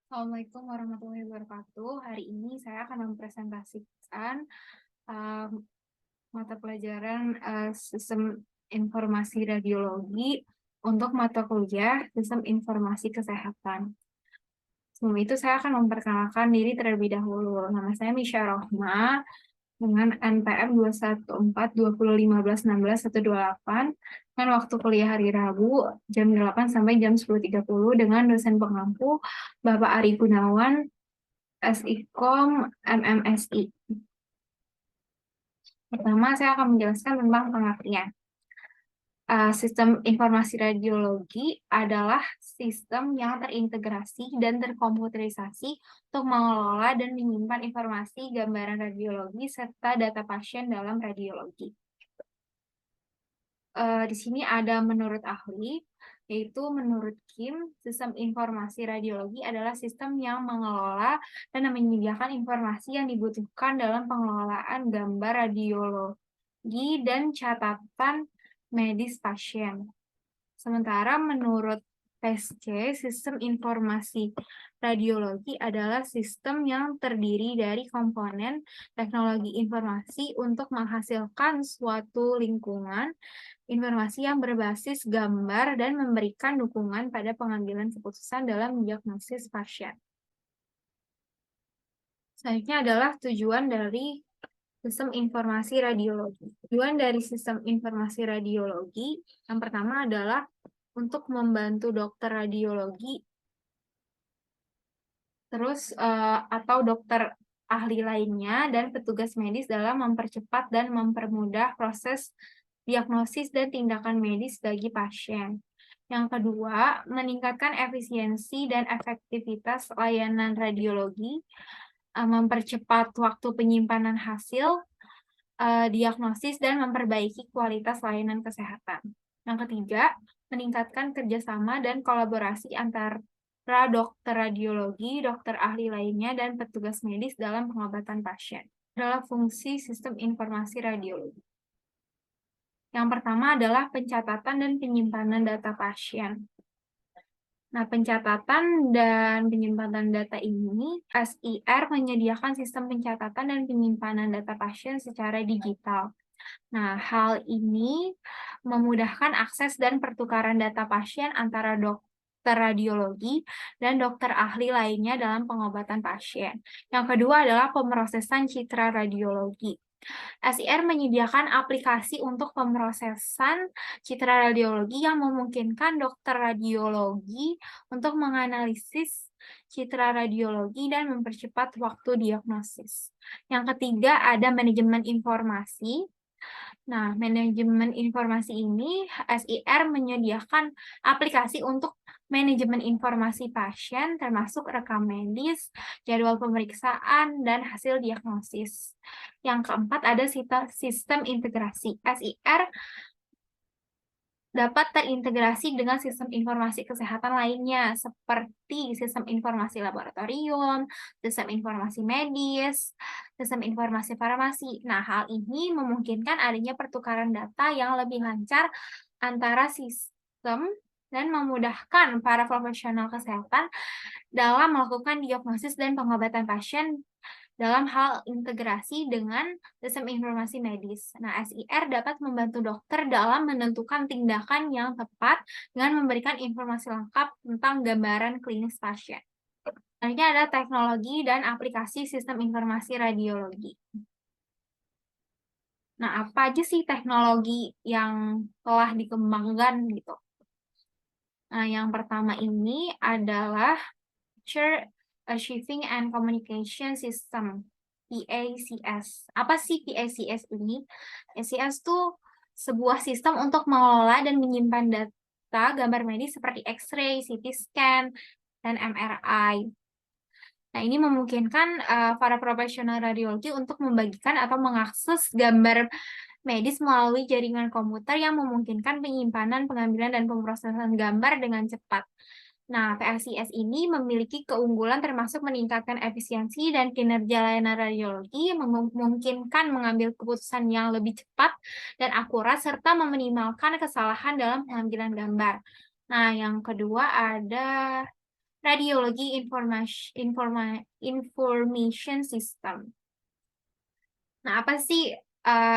Assalamualaikum warahmatullahi wabarakatuh. Hari ini saya akan mempresentasikan um, mata pelajaran Sistem Informasi Radiologi untuk mata kuliah Sistem Informasi Kesehatan. Sebelum itu saya akan memperkenalkan diri terlebih dahulu. Nama saya Misha Rohma dengan NPM 21420151618 dengan waktu kuliah hari Rabu jam 8 sampai jam 10.30 dengan dosen pengampu Bapak Ari Gunawan SIKOM MMSI. Pertama, saya akan menjelaskan tentang pengertian. Sistem informasi radiologi adalah sistem yang terintegrasi dan terkomputerisasi untuk mengelola dan menyimpan informasi gambaran radiologi serta data pasien dalam radiologi. Di sini ada menurut ahli, yaitu menurut Kim, sistem informasi radiologi adalah sistem yang mengelola dan menyediakan informasi yang dibutuhkan dalam pengelolaan gambar radiologi dan catatan medis pasien. Sementara menurut PSC, sistem informasi radiologi adalah sistem yang terdiri dari komponen teknologi informasi untuk menghasilkan suatu lingkungan informasi yang berbasis gambar dan memberikan dukungan pada pengambilan keputusan dalam diagnosis pasien. Selanjutnya adalah tujuan dari sistem informasi radiologi. Tujuan dari sistem informasi radiologi yang pertama adalah untuk membantu dokter radiologi atau dokter ahli lainnya dan petugas medis dalam mempercepat dan mempermudah proses diagnosis dan tindakan medis bagi pasien. Yang kedua, meningkatkan efisiensi dan efektivitas layanan radiologi, mempercepat waktu penyimpanan hasil diagnosis dan memperbaiki kualitas layanan kesehatan. Yang ketiga, meningkatkan kerjasama dan kolaborasi antara dokter radiologi, dokter ahli lainnya, dan petugas medis dalam pengobatan pasien. Adalah fungsi sistem informasi radiologi. Yang pertama adalah pencatatan dan penyimpanan data pasien. Nah, pencatatan dan penyimpanan data ini, SIR menyediakan sistem pencatatan dan penyimpanan data pasien secara digital. Nah, hal ini memudahkan akses dan pertukaran data pasien antara dokter radiologi dan dokter ahli lainnya dalam pengobatan pasien. Yang kedua adalah pemrosesan citra radiologi. SIR menyediakan aplikasi untuk pemrosesan citra radiologi yang memungkinkan dokter radiologi untuk menganalisis citra radiologi dan mempercepat waktu diagnosis. Yang ketiga ada manajemen informasi. Nah, manajemen informasi ini SIR menyediakan aplikasi untuk manajemen informasi pasien termasuk rekam medis, jadwal pemeriksaan, dan hasil diagnosis. Yang keempat ada sistem integrasi. SIR dapat terintegrasi dengan sistem informasi kesehatan lainnya seperti sistem informasi laboratorium, sistem informasi medis, sistem informasi farmasi. Nah, hal ini memungkinkan adanya pertukaran data yang lebih lancar antara sistem dan memudahkan para profesional kesehatan dalam melakukan diagnosis dan pengobatan pasien dalam hal integrasi dengan sistem informasi medis. Nah, SIR dapat membantu dokter dalam menentukan tindakan yang tepat dengan memberikan informasi lengkap tentang gambaran klinis pasien. Selanjutnya ada teknologi dan aplikasi sistem informasi radiologi. Nah, apa aja sih teknologi yang telah dikembangkan gitu? Nah, yang pertama ini adalah Picture Achieving and Communication System, PACS. Apa sih PACS ini? PACS itu sebuah sistem untuk mengelola dan menyimpan data gambar medis seperti X-ray, CT scan, dan MRI. Nah, ini memungkinkan para profesional radiologi untuk membagikan atau mengakses gambar medis melalui jaringan komputer yang memungkinkan penyimpanan, pengambilan, dan pemrosesan gambar dengan cepat. Nah, PLCS ini memiliki keunggulan termasuk meningkatkan efisiensi dan kinerja layanan radiologi, memungkinkan mengambil keputusan yang lebih cepat dan akurat, serta meminimalkan kesalahan dalam pengambilan gambar. Nah, yang kedua ada Radiology Information System. Nah, apa sih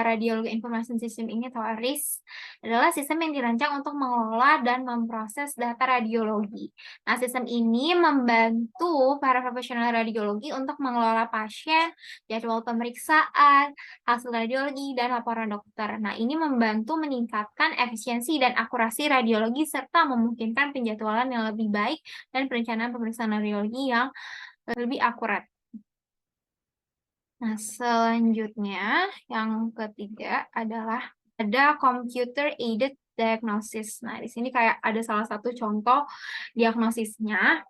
Radiology Information System ini atau RIS? Adalah sistem yang dirancang untuk mengelola dan memproses data radiologi. Nah, sistem ini membantu para profesional radiologi untuk mengelola pasien, jadwal pemeriksaan, hasil radiologi, dan laporan dokter. Nah, ini membantu meningkatkan efisiensi dan akurasi radiologi serta memungkinkan penjadwalan yang lebih baik dan perencanaan pemeriksaan radiologi yang lebih akurat. Nah, selanjutnya yang ketiga adalah ada computer aided diagnosis. Nah, di sini kayak ada salah satu contoh diagnosisnya.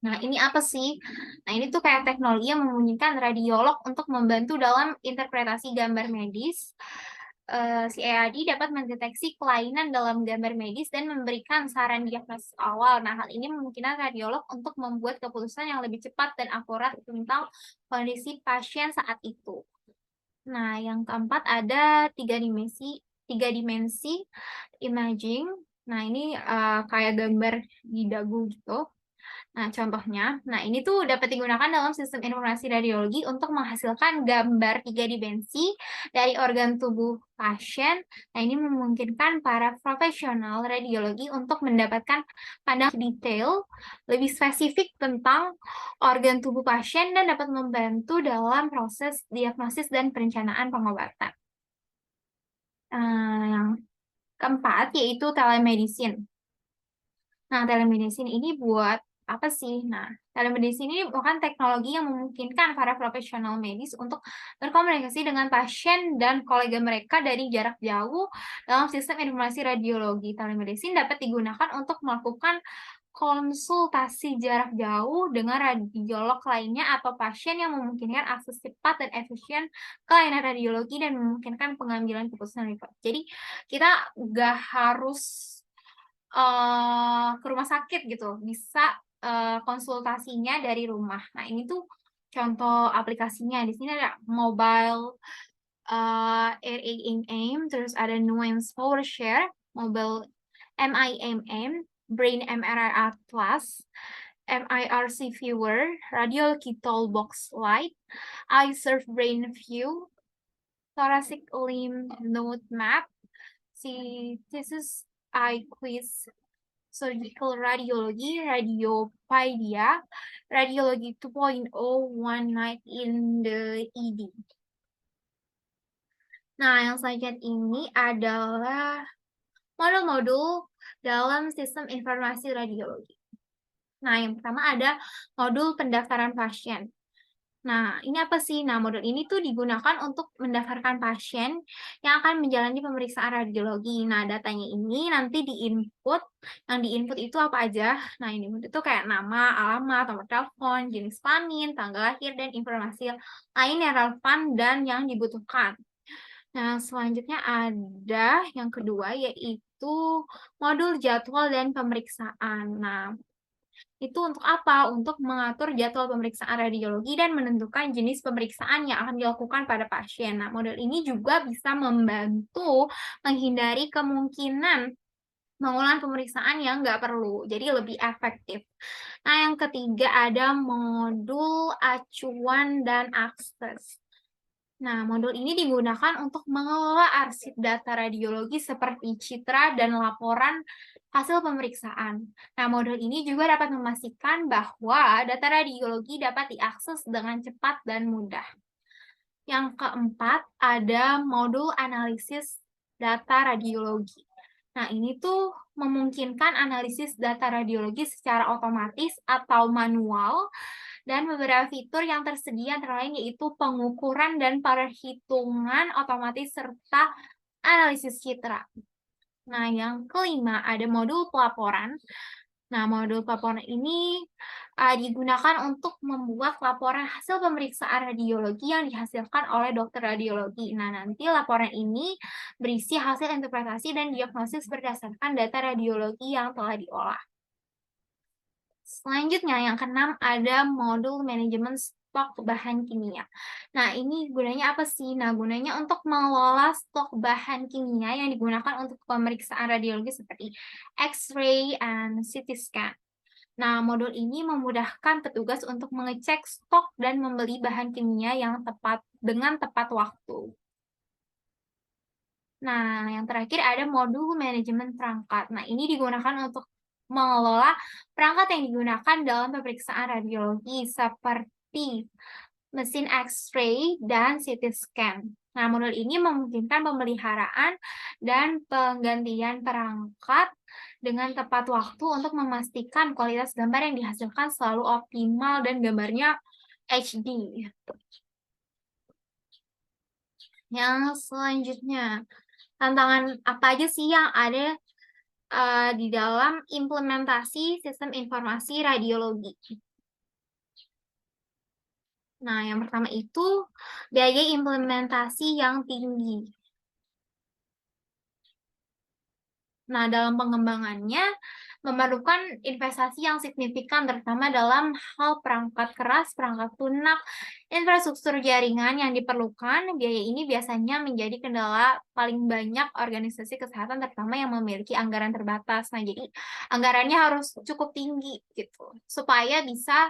Nah, ini apa sih? Nah, ini tuh kayak teknologi yang memungkinkan radiolog untuk membantu dalam interpretasi gambar medis. Si EAD dapat mendeteksi kelainan dalam gambar medis dan memberikan saran diagnosis awal. Nah, hal ini memungkinkan radiolog untuk membuat keputusan yang lebih cepat dan akurat tentang kondisi pasien saat itu. Nah, yang keempat ada tiga dimensi imaging. Nah, ini kayak gambar di dagu gitu. Nah, contohnya, ini tuh dapat digunakan dalam sistem informasi radiologi untuk menghasilkan gambar tiga dimensi dari organ tubuh pasien. Nah, ini memungkinkan para profesional radiologi untuk mendapatkan pandangan detail lebih spesifik tentang organ tubuh pasien dan dapat membantu dalam proses diagnosis dan perencanaan pengobatan. Yang keempat yaitu telemedicine. Nah, telemedicine ini buat apa sih? Nah, telemedicine ini bukan teknologi yang memungkinkan para profesional medis untuk berkomunikasi dengan pasien dan kolega mereka dari jarak jauh dalam sistem informasi radiologi. Telemedicine dapat digunakan untuk melakukan konsultasi jarak jauh dengan radiolog lainnya atau pasien yang memungkinkan akses cepat dan efisien ke layanan radiologi dan memungkinkan pengambilan keputusan lebih cepat. Jadi, kita nggak harus ke rumah sakit gitu, bisa konsultasinya dari rumah. Nah, ini tuh contoh aplikasinya. Di sini ada mobile RAMM, terus ada Nuance PowerShare, mobile MIMM, Brain MRI Atlas, MIRC Viewer, Radial Kettle Box Light, iSurf Brain View, Thoracic Limb Node Map, Thesis iQuiz, Surgical Radiology, Radiopaedia, Radiology 2.0, One Night in the ED. Nah, yang selanjutnya ini adalah modul-modul dalam sistem informasi radiologi. Nah, yang pertama ada modul pendaftaran pasien. Nah, ini apa sih? Nah, modul ini tuh digunakan untuk mendaftarkan pasien yang akan menjalani pemeriksaan radiologi. Nah, datanya ini nanti diinput. Yang diinput itu apa aja? Nah, ini itu kayak nama, alamat, nomor telepon, jenis kelamin, tanggal lahir, dan informasi lain yang relevan dan yang dibutuhkan. Nah, selanjutnya ada yang kedua, yaitu modul jadwal dan pemeriksaan. Nah, itu untuk apa? Untuk mengatur jadwal pemeriksaan radiologi dan menentukan jenis pemeriksaan yang akan dilakukan pada pasien. Nah, model ini juga bisa membantu menghindari kemungkinan mengulang pemeriksaan yang nggak perlu, jadi lebih efektif. Nah, yang ketiga ada modul acuan dan akses. Nah, modul ini digunakan untuk mengelola arsip data radiologi seperti citra dan laporan hasil pemeriksaan. Nah, modul ini juga dapat memastikan bahwa data radiologi dapat diakses dengan cepat dan mudah. Yang keempat, ada modul analisis data radiologi. Nah, ini tuh memungkinkan analisis data radiologi secara otomatis atau manual dan beberapa fitur yang tersedia antara lain yaitu pengukuran dan perhitungan otomatis serta analisis citra. Nah, yang kelima ada modul pelaporan. Nah, modul pelaporan ini digunakan untuk membuat laporan hasil pemeriksaan radiologi yang dihasilkan oleh dokter radiologi. Nah, nanti laporan ini berisi hasil interpretasi dan diagnosis berdasarkan data radiologi yang telah diolah. Selanjutnya, yang keenam ada modul manajemen stok bahan kimia. Nah, ini gunanya apa sih? Nah, gunanya untuk mengelola stok bahan kimia yang digunakan untuk pemeriksaan radiologi seperti X-ray and CT scan. Nah, modul ini memudahkan petugas untuk mengecek stok dan membeli bahan kimia yang dengan tepat waktu. Nah, yang terakhir ada modul manajemen perangkat. Nah, ini digunakan untuk mengelola perangkat yang digunakan dalam pemeriksaan radiologi seperti mesin X-ray dan CT scan. Nah, modul ini memungkinkan pemeliharaan dan penggantian perangkat dengan tepat waktu untuk memastikan kualitas gambar yang dihasilkan selalu optimal dan gambarnya HD. Yang selanjutnya, tantangan apa aja sih yang ada di dalam implementasi sistem informasi radiologi? Nah, yang pertama itu biaya implementasi yang tinggi. Nah, dalam pengembangannya memerlukan investasi yang signifikan, terutama dalam hal perangkat keras, perangkat lunak, infrastruktur jaringan yang diperlukan. Biaya ini biasanya menjadi kendala paling banyak organisasi kesehatan, terutama yang memiliki anggaran terbatas. Nah, jadi anggarannya harus cukup tinggi gitu, supaya bisa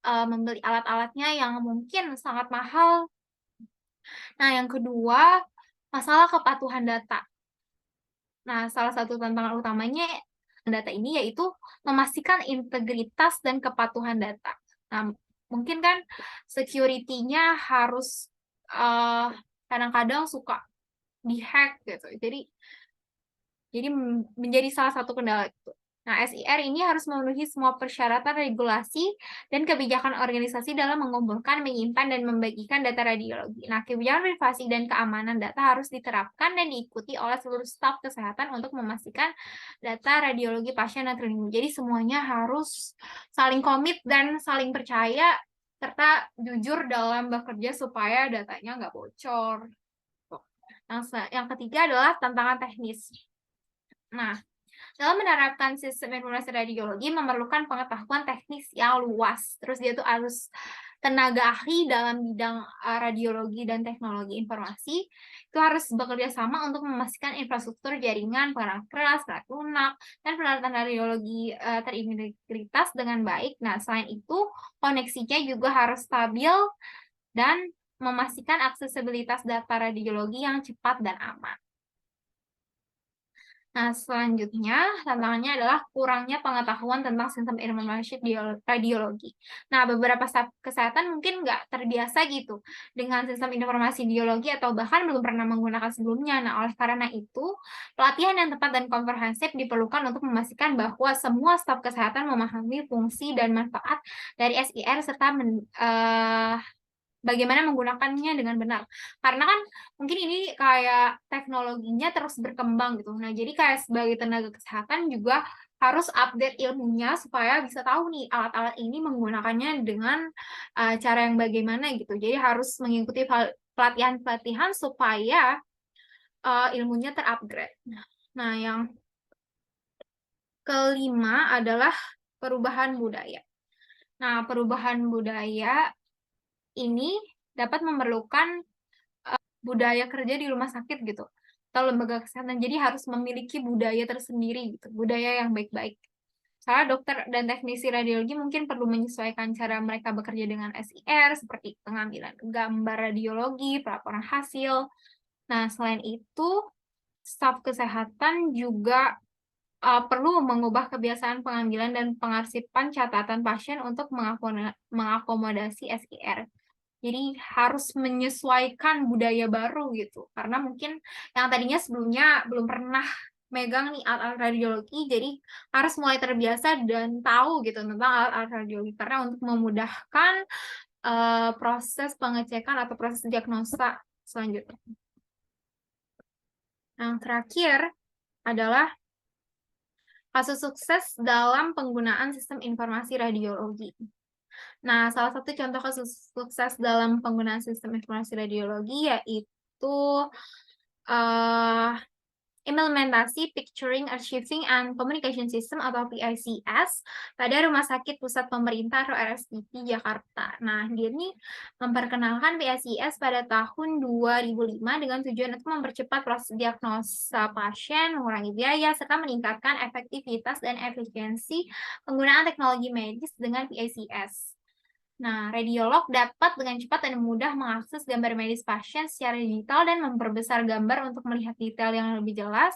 membeli alat-alatnya yang mungkin sangat mahal. Nah, yang kedua, masalah kepatuhan data. Nah, salah satu tantangan utamanya data ini yaitu memastikan integritas dan kepatuhan data. Nah, mungkin kan security-nya harus kadang-kadang suka dihack gitu. Jadi menjadi salah satu kendala itu. Nah, SIR ini harus memenuhi semua persyaratan regulasi dan kebijakan organisasi dalam mengumpulkan, menyimpan, dan membagikan data radiologi. Nah, kebijakan privasi dan keamanan data harus diterapkan dan diikuti oleh seluruh staf kesehatan untuk memastikan data radiologi pasien yang terlindungi. Jadi semuanya harus saling komit dan saling percaya serta jujur dalam bekerja supaya datanya nggak bocor. Yang ketiga adalah tantangan teknis. Nah, dalam menerapkan sistem informasi radiologi memerlukan pengetahuan teknis yang luas. Terus dia tuh harus tenaga ahli dalam bidang radiologi dan teknologi informasi. Itu harus bekerja sama untuk memastikan infrastruktur jaringan, perangkat keras, perangkat lunak, dan peralatan radiologi terintegritas dengan baik. Nah, selain itu, koneksinya juga harus stabil dan memastikan aksesibilitas data radiologi yang cepat dan aman. Nah, selanjutnya tantangannya adalah kurangnya pengetahuan tentang sistem informasi radiologi. Nah, beberapa staf kesehatan mungkin nggak terbiasa gitu dengan sistem informasi radiologi atau bahkan belum pernah menggunakan sebelumnya. Nah, oleh karena itu, pelatihan yang tepat dan komprehensif diperlukan untuk memastikan bahwa semua staf kesehatan memahami fungsi dan manfaat dari SIR serta bagaimana menggunakannya dengan benar. Karena kan mungkin ini kayak teknologinya terus berkembang gitu. Nah, jadi kayak sebagai tenaga kesehatan juga harus update ilmunya supaya bisa tahu nih alat-alat ini menggunakannya dengan cara yang bagaimana gitu. Jadi harus mengikuti pelatihan-pelatihan supaya ilmunya terupgrade. Nah, yang kelima adalah perubahan budaya. Nah, perubahan budaya ini dapat memerlukan budaya kerja di rumah sakit gitu atau lembaga kesehatan. Jadi harus memiliki budaya tersendiri gitu, budaya yang baik-baik. Soalnya dokter dan teknisi radiologi mungkin perlu menyesuaikan cara mereka bekerja dengan SIR seperti pengambilan gambar radiologi, pelaporan hasil. Nah, selain itu, staf kesehatan juga perlu mengubah kebiasaan pengambilan dan pengarsipan catatan pasien untuk mengakomodasi SIR. Jadi harus menyesuaikan budaya baru gitu. Karena mungkin yang tadinya sebelumnya belum pernah megang nih alat-alat radiologi, jadi harus mulai terbiasa dan tahu gitu tentang alat-alat radiologi. Karena untuk memudahkan proses pengecekan atau proses diagnosa selanjutnya. Yang terakhir adalah kasus sukses dalam penggunaan sistem informasi radiologi. Nah, salah satu contoh kasus sukses dalam penggunaan sistem informasi radiologi yaitu uh, implementasi Picturing, Archiving, and Communication System atau PICS pada Rumah Sakit Pusat Pemerintah atau RSPP Jakarta. Nah, dia ini memperkenalkan PICS pada tahun 2005 dengan tujuan untuk mempercepat proses diagnosa pasien, mengurangi biaya, serta meningkatkan efektivitas dan efisiensi penggunaan teknologi medis dengan PICS. Nah, radiolog dapat dengan cepat dan mudah mengakses gambar medis pasien secara digital dan memperbesar gambar untuk melihat detail yang lebih jelas.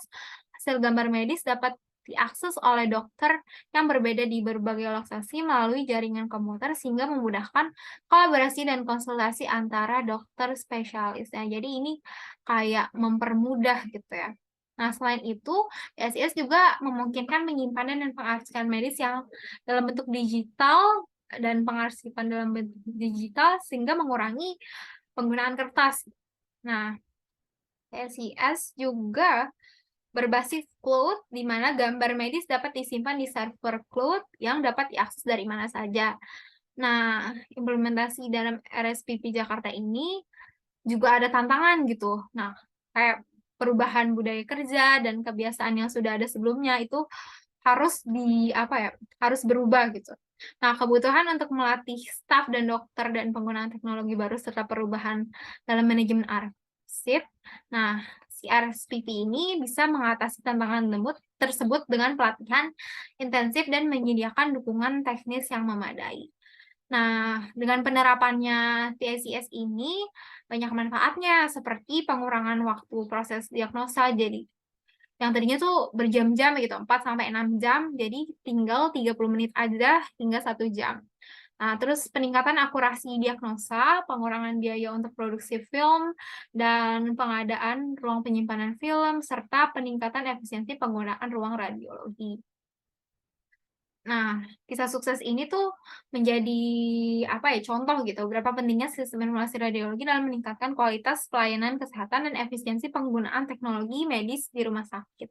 Hasil gambar medis dapat diakses oleh dokter yang berbeda di berbagai lokasi melalui jaringan komputer sehingga memudahkan kolaborasi dan konsultasi antara dokter spesialis. Nah, jadi ini kayak mempermudah gitu ya. Nah, selain itu, PSIS juga memungkinkan penyimpanan dan pengarsipan medis yang dalam bentuk digital dan pengarsipan dalam bentuk digital sehingga mengurangi penggunaan kertas. Nah, PSIS juga berbasis cloud di mana gambar medis dapat disimpan di server cloud yang dapat diakses dari mana saja. Nah, implementasi dalam RSPP Jakarta ini juga ada tantangan gitu. Nah, kayak perubahan budaya kerja dan kebiasaan yang sudah ada sebelumnya itu harus harus berubah gitu. Nah, kebutuhan untuk melatih staf dan dokter dan penggunaan teknologi baru serta perubahan dalam manajemen arsip. Nah, si RSPP ini bisa mengatasi tantangan tersebut dengan pelatihan intensif dan menyediakan dukungan teknis yang memadai. Nah, dengan penerapannya TICS ini banyak manfaatnya seperti pengurangan waktu proses diagnosa jadi yang tadinya tuh berjam-jam gitu, 4 sampai 6 jam, jadi tinggal 30 menit aja hingga 1 jam. Nah, terus peningkatan akurasi diagnosa, pengurangan biaya untuk produksi film, dan pengadaan ruang penyimpanan film, serta peningkatan efisiensi penggunaan ruang radiologi. Nah, kisah sukses ini tuh menjadi contoh gitu, berapa pentingnya sistem informasi radiologi dalam meningkatkan kualitas pelayanan kesehatan dan efisiensi penggunaan teknologi medis di rumah sakit.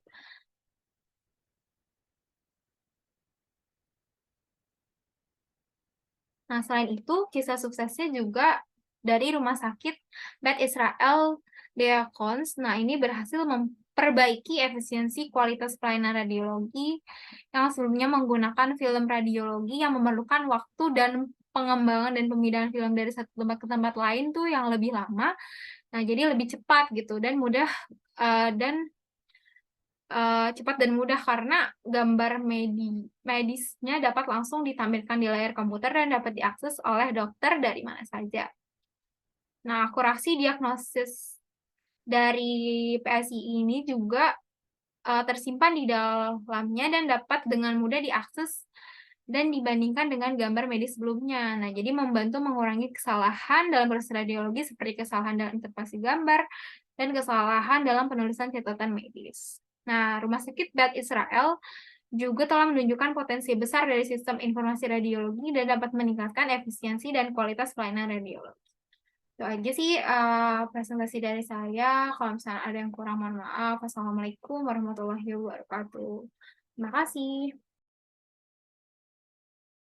Nah, selain itu, kisah suksesnya juga dari Rumah Sakit Beth Israel Deaconess. Nah, ini berhasil memperbaiki efisiensi kualitas pelayanan radiologi yang sebelumnya menggunakan film radiologi yang memerlukan waktu dan pengembangan dan pemindahan film dari satu tempat ke tempat lain tuh yang lebih lama. Nah, jadi lebih cepat gitu dan mudah dan cepat dan mudah karena gambar medisnya dapat langsung ditampilkan di layar komputer dan dapat diakses oleh dokter dari mana saja. Nah, akurasi diagnosis dari PSI ini juga tersimpan di dalamnya dan dapat dengan mudah diakses dan dibandingkan dengan gambar medis sebelumnya. Nah, jadi membantu mengurangi kesalahan dalam proses radiologi seperti kesalahan dalam interpretasi gambar dan kesalahan dalam penulisan catatan medis. Nah, Rumah Sakit Beth Israel juga telah menunjukkan potensi besar dari sistem informasi radiologi dan dapat meningkatkan efisiensi dan kualitas pelayanan radiologi. Itu aja sih presentasi dari saya. Kalau misalnya ada yang kurang, mohon maaf. Wassalamualaikum warahmatullahi wabarakatuh. Terima kasih.